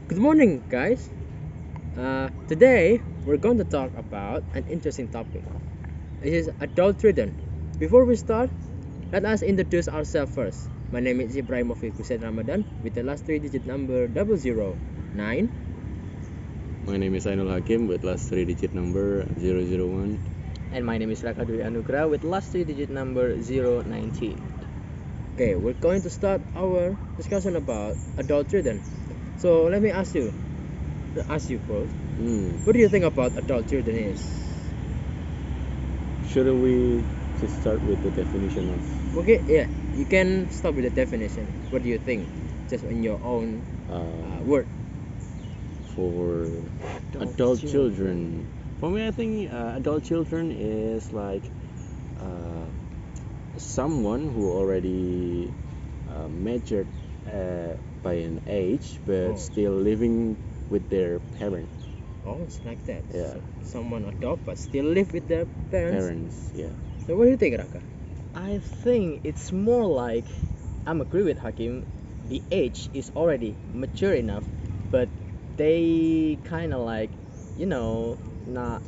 Good morning, guys. Today we're going to talk about an interesting topic. It is adult children. Before we start, let us introduce ourselves first. My name is Ibrahimovic Ramadhan with the last three-digit number 009. My name is Ainul Hakim with last three digit number 001. And my name is Rakha Dwi Anugerah with last three digit number 019. Okay, we're going to start our discussion about adult children. So let me ask you first. What do you think about adult children is? Shouldn't we just start with the definition of Okay, yeah, you can start with the definition. What do you think? Just in your own word. for adult children? For me, I think adult children is like uh, someone who already matured by an age but Oh. still living with their parent. Oh, it's like that. Yeah. So, someone adopt but still live with their parents. Parents, yeah. So what do you think, Raka? I think it's more like I'm agree with Hakim. The age is already mature enough, but they kind of like, not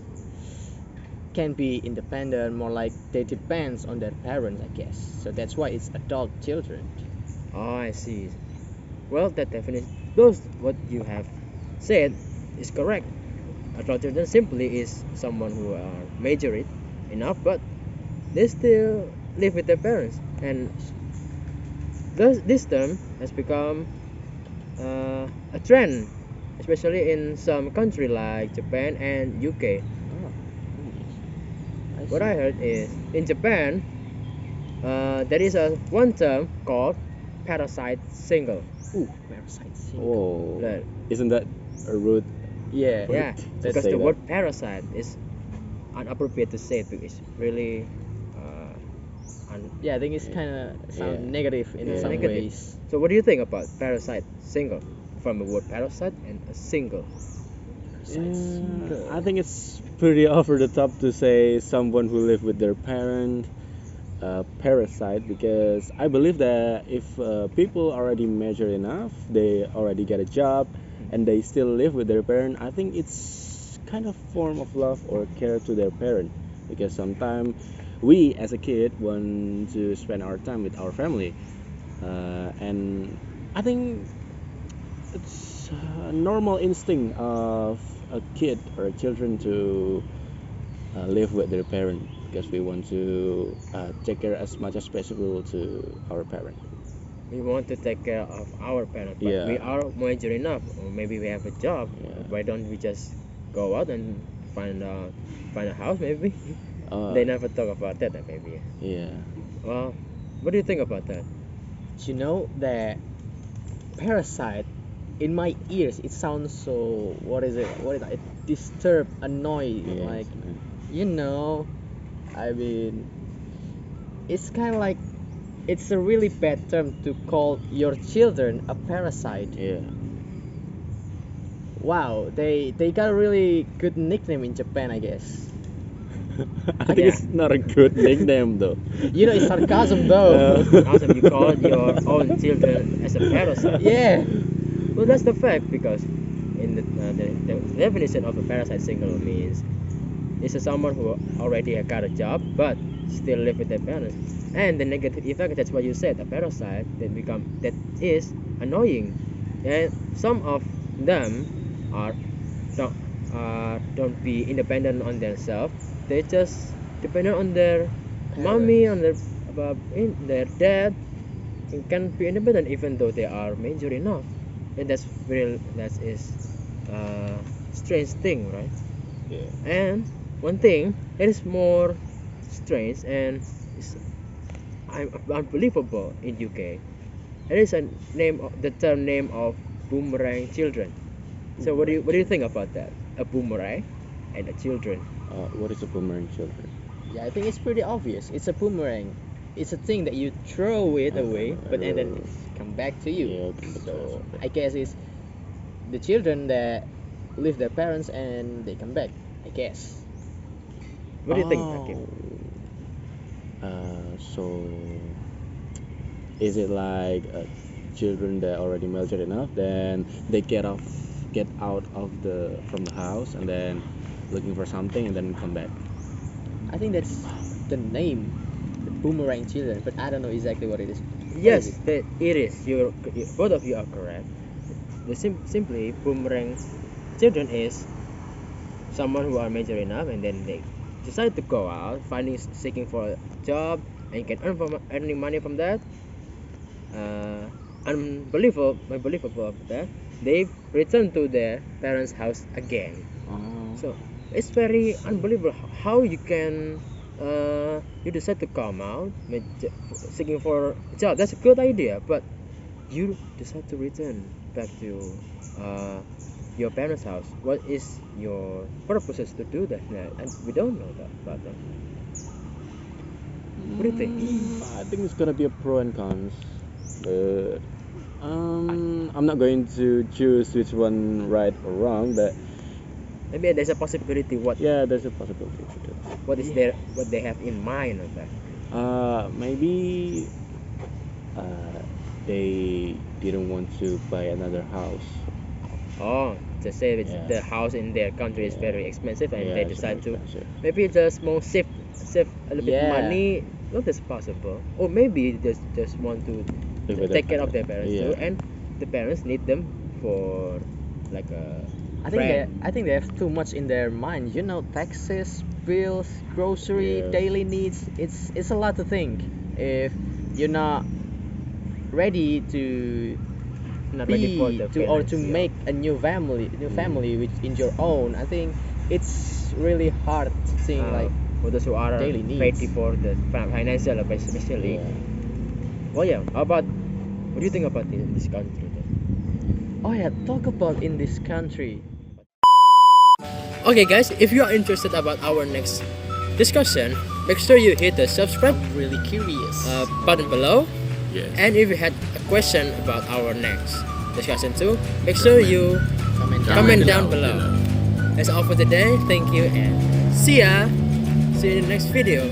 can be independent. More like they depends on their parents, I guess. So that's why it's adult children. Oh, I see. Well, that definition, those what you have said is correct. Adult children simply is someone who are mature enough, but they still live with their parents, and thus this term has become a trend, especially in some country like Japan and UK. Oh, What I heard is in Japan, there is a one term called parasite single. Ooh, parasite Oh, Right. isn't that a rude Yeah, Yeah, to because say the that? word parasite is inappropriate to say because it's really yeah. I think it's kind of sound Yeah. negative in Yeah. some negative. ways. So what do you think about parasite single? From the word parasite and a single. I think it's pretty over the top to say someone who live with their parent parasite because I believe that if people already mature enough, they already get a job, and they still live with their parent. I think it's kind of form of love or care to their parent because sometimes we as a kid want to spend our time with our family, and I think it's a normal instinct of a kid or a children to live with their parent because we want to take care as much as possible to our parent. We want to take care of our parents, but we Yeah, are mature enough, or maybe we have a job. yeah. Why don't we just go out and find a house? Maybe Uh, they never talk about that. Maybe. yeah. Well, what do you think about that? You know that parasite in my ears it sounds so what is it disturb annoy Yes. like you know I mean it's kind of like it's a really bad term to call your children a parasite. Yeah. Wow, they got a really good nickname in Japan, I guess. I think Yeah. it's not a good nickname though. It's sarcasm though. Also, you call your own children as a parasite. Yeah. Well, that's the fact because in the definition of a parasite single means it's a someone who already got a job but still live with their parents. And the negative effect, that's what you said, a parasite that is annoying. And some of them are don't don't be independent on themselves. They just dependent on their mommy, on their their dad, and can be independent even though they are major enough. And that is strange thing, right? Yeah. And one thing that is more strange and is unbelievable in UK, there is the term name of boomerang children. So what do you think about that? A boomerang and the children. What is a boomerang children? Yeah, I think it's pretty obvious. It's a boomerang. It's a thing that you throw it away, but and then it's come back to you. Yeah, come back to us, So okay. I guess it's the children that leave their parents and they come back. I guess. What do you think, Hakim? So is it like children that already mature enough, then they get off get out of from the house and then looking for something and then come back. I think that's the name, the boomerang children, but I don't know exactly what it is. What Yes, is it? it is. Both of you are correct. Simply boomerang children is someone who are mature enough and then they decide to go out, seeking for a job and can earning money from that. Unbelievable of that. They return to their parents' house again. Oh. So it's very unbelievable how you can you decide to come out seeking for a job. That's a good idea, but you decide to return back to uh, your parents' house. What is your purposes to do that? And we don't know that about that. What do you think? I think it's gonna be a pro and cons, but I'm not going to choose which one right or wrong, but Maybe there's a possibility yeah, there's a possibility to do. what they have in mind of that. Maybe they didn't want to buy another house. Oh, to say Yeah. the house in their country is very expensive and Yeah, they it's very decide to expensive. maybe just more save a little bit Yeah. money. Well, that's possible. Or maybe just want to Live with take their care of their parents Yeah. too, and the parents need them for like a friend. I think they have too much in their mind. You know, taxes, bills, grocery, Yes. daily needs. It's a lot to think. If you're not ready to Not ready for be the to or to financial. make a new family which in your own, I think it's really hard thing like For those who are daily ready needs. for the financial, especially. Yeah. Well, yeah. How about what do you think about this country? Then? Oh yeah, talk about in this country. Okay, guys, if you are interested about our next discussion, make sure you hit the subscribe I'm really curious. button below. Yes. And if you had a question about our next discussion too, make sure you comment down below. That's all for today. Thank you and see ya. See you in the next video.